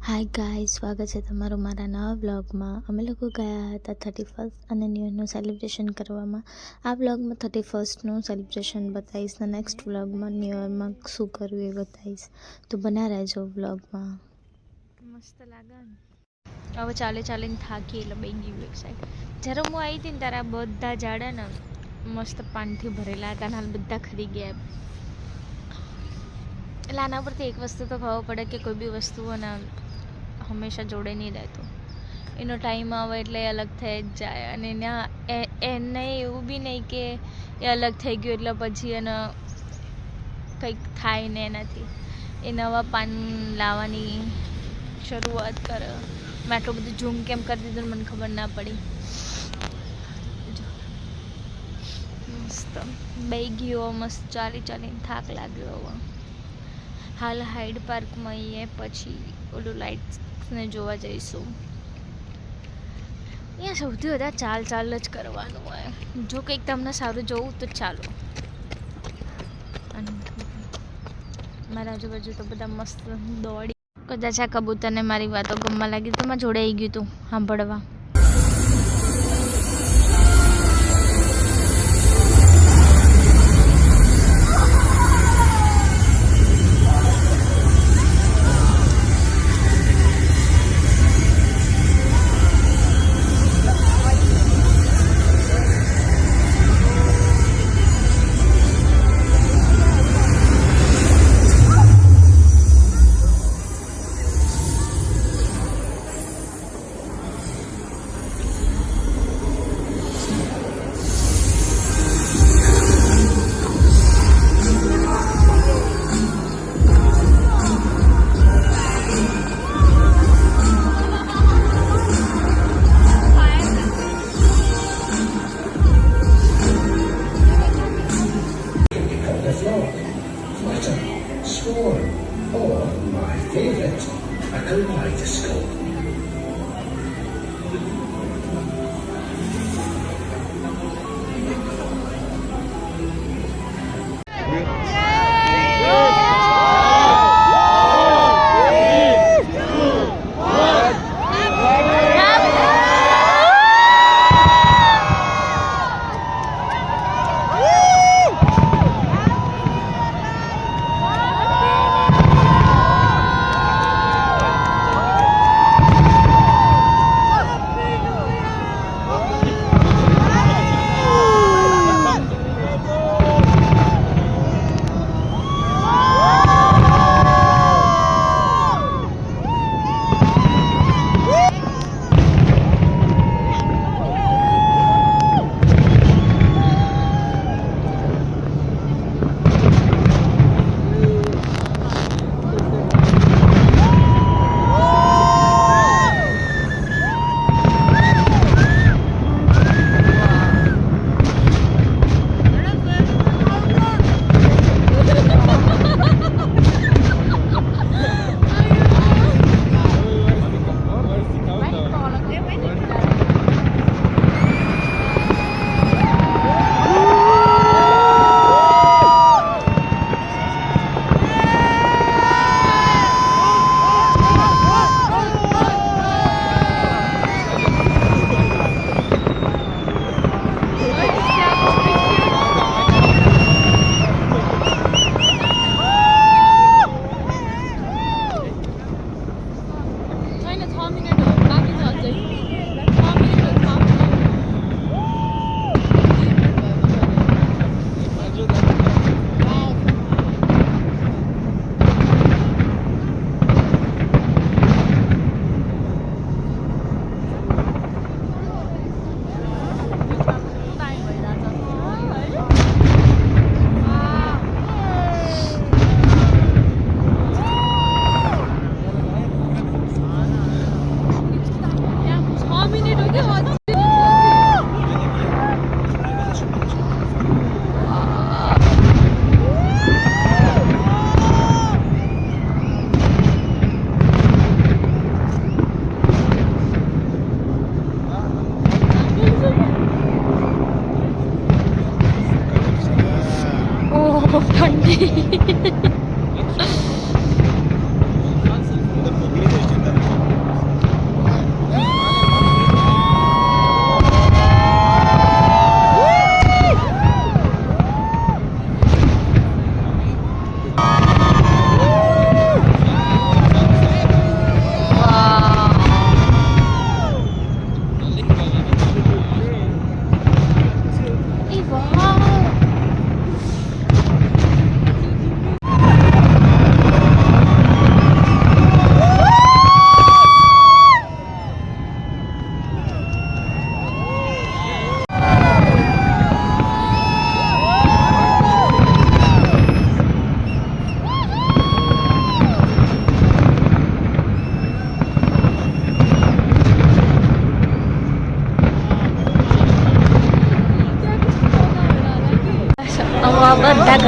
Hi guys, સ્વાગત છે તમારું મારા નવા વ્લોગમાં. અમે લોકો ગયા હતા 31st અને ન્યૂ યરનું સેલિબ્રેશન કરવામાં. આ વ્લોગમાં 31સ્ટનું સેલિબ્રેશન બતાવીશ ને નેક્સ્ટ વ્લોગમાં ન્યૂ યરમાં શું કર્યું એ બતાવીશ. તો બન્યા રહેજો વ્લોગમાં. મસ્ત લાગે ને. હવે ચાલીને થાકી એટલે બે ગયું એક સાઈડ. જ્યારે હું આવી હતી ને ત્યારે આ બધા ઝાડા ને મસ્ત પાનથી ભરેલા હતા ને હાલ બધા ખરી ગયા. એટલે આના પરથી એક વસ્તુ તો ખબર પડે કે કોઈ બી વસ્તુઓને હંમેશા જોડે નહીં રહેતું. એનો ટાઈમ આવે એટલે એ અલગ થઈ જ જાય. અને એને એવું બી નહીં કે એ અલગ થઈ ગયું એટલે પછી એને કંઈક થાય ને એનાથી એ નવા પાન લાવવાની શરૂઆત કરે. મેં આટલું બધું ઝૂમ કેમ કરી દીધું મને ખબર ના પડી. મસ્ત બે ગયો, મસ્ત ચાલીને થાક લાગ્યો. હવે હાલ હાઈડ પાર્કમાં આવીએ, પછી ઓલું લાઇટ્સને જોવા જઈશું. અહીંયા સૌથી વધારે ચાલ જ કરવાનું હોય. જો કંઈક તમને સારું જોવું તો ચાલો. અને મારા આજુબાજુ તો બધા મસ્ત દોડી. કદાચ આ કબૂતરને મારી વાતો ગમવા લાગી તો મારા જોડે આવી ગયું હતું સાંભળવા. Score, or my favourite, a kaleidoscope.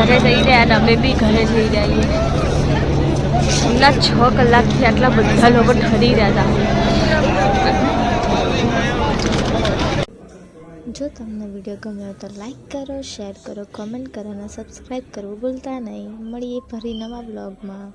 ઘરે જઈ રહ્યા અને અમે બી ઘરે જઈ રહ્યા છીએ. છેલ્લા 6 કલાકથી આટલા બધા લોકો ઠરી રહ્યા હતા. જો તમને વિડીયો ગમ્યો તો લાઈક કરો, શેર કરો, કમેન્ટ કરો અને સબસ્ક્રાઈબ કરવું ભૂલતા નહીં. મળીએ ફરી નવા બ્લોગમાં.